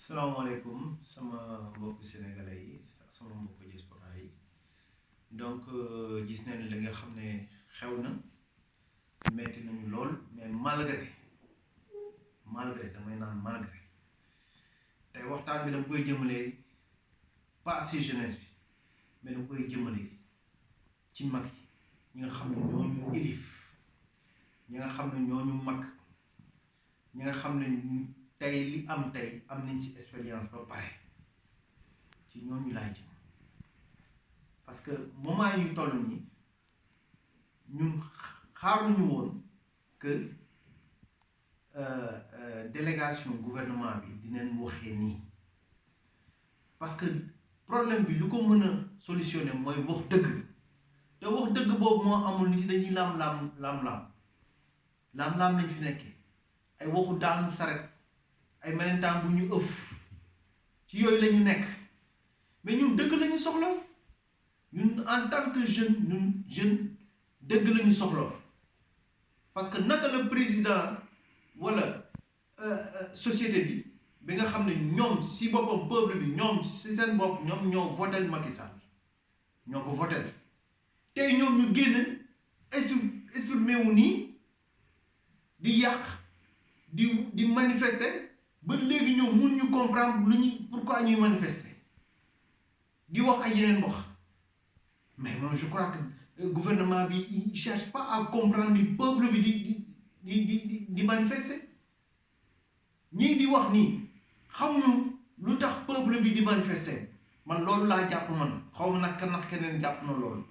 salaamaaleykum sama mbokku sénégalais yi ak sama mbokku diaspora yi donc gis nañ li nga xam ne xew na metti nañu lool mais malgré damay naan malgré tey waxtaan bi dama koy jëmale pas si jeunesse bi mais dama koy jëmale ci mag yi ñi nga xam ne ñooñu élif ñi nga xam ne ñooñu mag ñi nga xam ne tey li am tey am nañ ci expérience ba pare ci ñooñu laay jëm parce que moment yi ñu toll nii ñun xaaruñu woon que délégation gouvernement bi dinañ waxee nii parce que problème bi lu ko mën a solutionner mooy wax dëgg te wax dëgg boobu moo amul nit yi dañuy laam-laam lañ fi nekkee ay waxu daanu saret ay melentaan bu ñu ëff ci yooyu la ñu nekk mais ñun dëgg la ñu soxla ñun en tant que jeune dëgg la ñu soxla parce que naka la président wala société bi nga xam ne ñoom si boppam peuple bi ñoom si seen bopp ñoom ñoo votel Macky Sall ñoo ko votel tey ñoom ñu génn exprimé wu nii di yàq di manifester ba léegi ñoom mun ñu comprendre lu ñu pourquoi ñuy manifester di wax ay yeneen wax mais moi je crois que gouvernement bi il cherche pas à comprendre li peuple bi di manifester ñii di wax nii xamuñu lu tax peuple bi di manifester man loolu laa jàpp man xaw ma nag keneen jàpp na loolu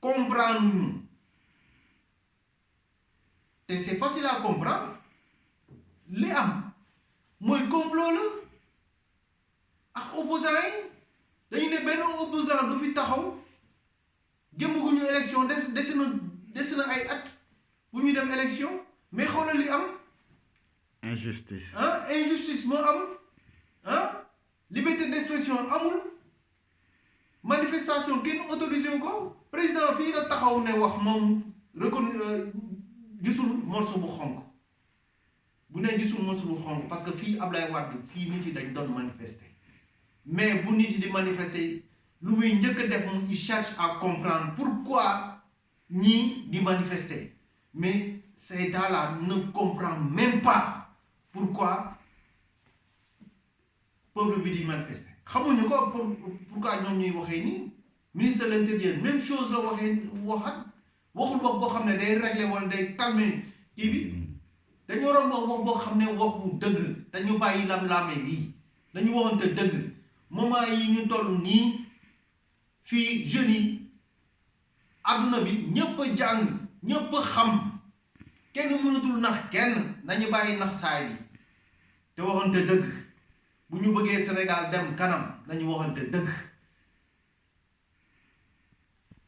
comprendre ñu te c'est facile à comprendre li am mooy complot la ak opposant yi dañu ne benn opposant du fi taxaw jëmmaguñu élection des na ay at bu ñu dem élection mais xoolal li am injustice moo am liberté d'expression amul manifestation kenn autorisé wu ko président fii la taxaw ne wax moom gisul morceau bu xonk bu ne gisul morceau bu xonk parce que fii Ablaye Wade fii nit yi dañ doon manifester mais bu nit yi di manifester lu muy njëkk a def moom il cherche à comprendre pourquoi ñii di manifester mais ces gens-là ne comprennent même pas pourquoi peuple bi di manifester xamuñu ko pourquoi ñoom ñuy waxee nii ministre de l'intérieur même chose la waxul wax boo xam ne day régler wala day calmer kii bi dañu waroon wax boo xam ne waxu dëgg dañu bàyyi lam-laamee lii dañu waxante dëgg moment yi ñu toll nii fii jeunes yi adduna bi ñëpp a jàng ñëpp a xam kenn mënatul nax kenn nañu bàyyi nax saay bi te waxante dëgg bu ñu bëggee Sénégal dem kanam nañu waxante dëgg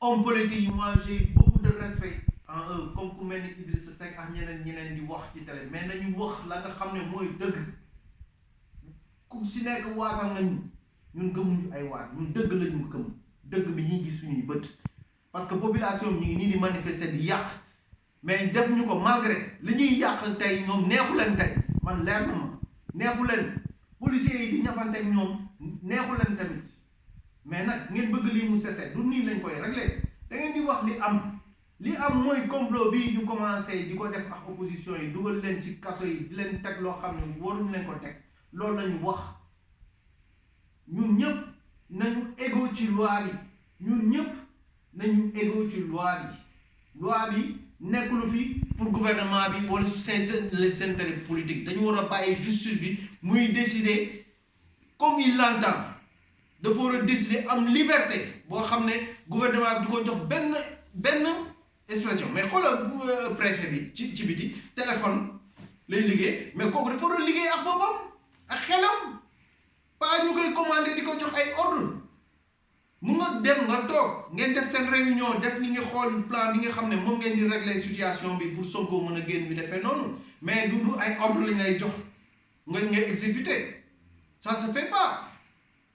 homme politique yi moi j'ai beaucoup de respect en eux comme ku mel ni Idrissa Seck ak ñeneen di wax ci télé mais nañu wax la nga xam ne mooy dëgg ku si nekk waatal nañu ñun gëmuñu ay waat ñun dëgg lañu gëm dëgg bi ñuy gis suñuy bët parce que population bi ñu ngi nii di manifester di yàq mais def ñu ko malgré li ñuy yàq tey ñoom neexu leen tey man leer na ma neexu leen policiers yi di ñafanteeg ñoom neexu leen tamit mais nag ngeen bëgg lii mu cessé du nii lañ koy régler da ngeen di wax li am mooy complot bii ñu commencé di ko def ak opposition yi dugal leen ci kaso yi di leen teg loo xam ne waruñ leen ko teg loolu lañu wax ñun ñëpp nañu égo ci loi bi nekkulu fi pour gouvernement bi wala les intérêts politiques dañu war a bàyyi justice bi muy décider comme il l'entend dafa war a décider am liberté boo xam ne gouvernement bi du ko jox benn expression mais xoolal préfet bi ci biti téléphone lay liggéey mais kooku dafa war a liggéey ak boppam ak xelam pas ñu koy commandé di ko jox ay ordre mu nga dem nga toog ngeen def seen réunion def ni nga xool plan bi nga xam ne moom ngeen di régler situation bi pour Sonko mën a génn bi defee noonu mais du ay ordre lañ lay jox nga exécuter ça se fait pas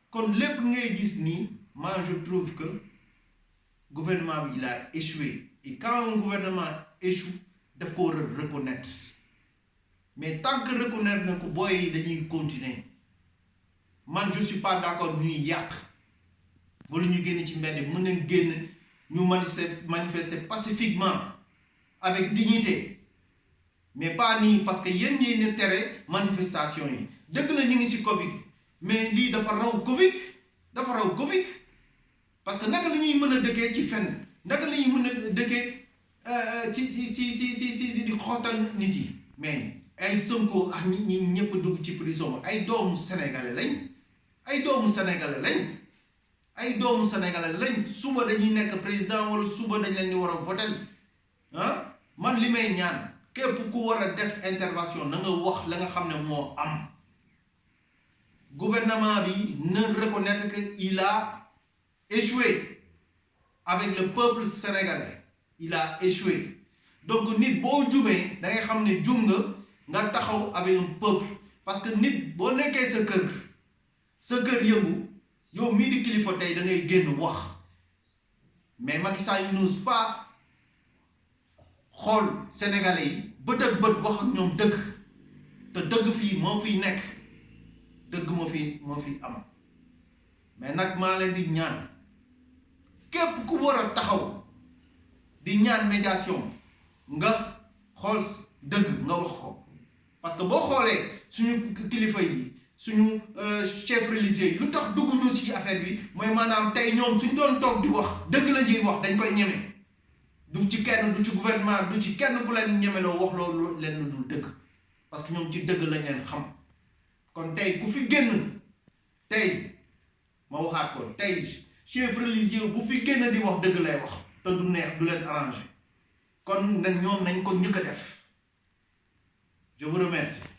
kon lépp ngay gis nii moi je trouve que gouvernement bi il a échoué et quand un gouvernement échoue daf ko war a reconnaître mais tant que reconnaître na ko booy yi dañuy continuer man je suis pas d'accord ñuy yàq wala ñu génn ci mbedd mën nañ génn ñu manifester pacifiquement avec dignité mais pas nii parce que yéen ñii ne tere manifestation yi dëgg la ñu ngi ci Covid mais lii dafa raw Covid parce que naka la ñuy mën a dëkkee ci fenn naka la ñuy mën a dëkkee si di xootal nit yi mais ay Sonko ak ñi ñëpp dugg ci prison ay doomu sénégalais lañ suba dañuy nekk président wala suba dañ leen di war a voter man li may ñaan képp ku war a def intervention na nga wax la nga xam ne moo am gouvernement bi ne reconnaître que il a échoué avec le peuple sénégalais il a échoué donc nit boo jumee da ngay xam ne jum nga taxaw avec un peuple parce que nit boo nekkee sa kër yëngu yow mii di kilifa tey da ngay génn wax mais Macky Sall n'ose pas xool sénégalais yi bët ak bët wax ak ñoom dëgg te dëgg fii moo fiy nekk dëgg moo fi am mais nag maa leen di ñaan képp ku war a taxaw di ñaan médiation nga xool dëgg nga wax ko parce que boo xoolee suñu kilifa yi suñu chef religieux yi lu tax dugg ñu ci affaire bi mooy maanaam tey ñoom suñ doon toog di wax dëgg la ñuy wax dañ koy ñeme du ci kenn du ci gouvernement du ci kenn ku leen ñemeloo wax loolu leen lu dul dëgg parce que ñoom ci dëgg lañ leen xam kon tey ku fi génn tey ma waxaat ko tey chef religieux bu fi génn di wax dëgg lay wax te du neex du leen arrangé kon ñoom nañ ko njëkk a def je vous remercie.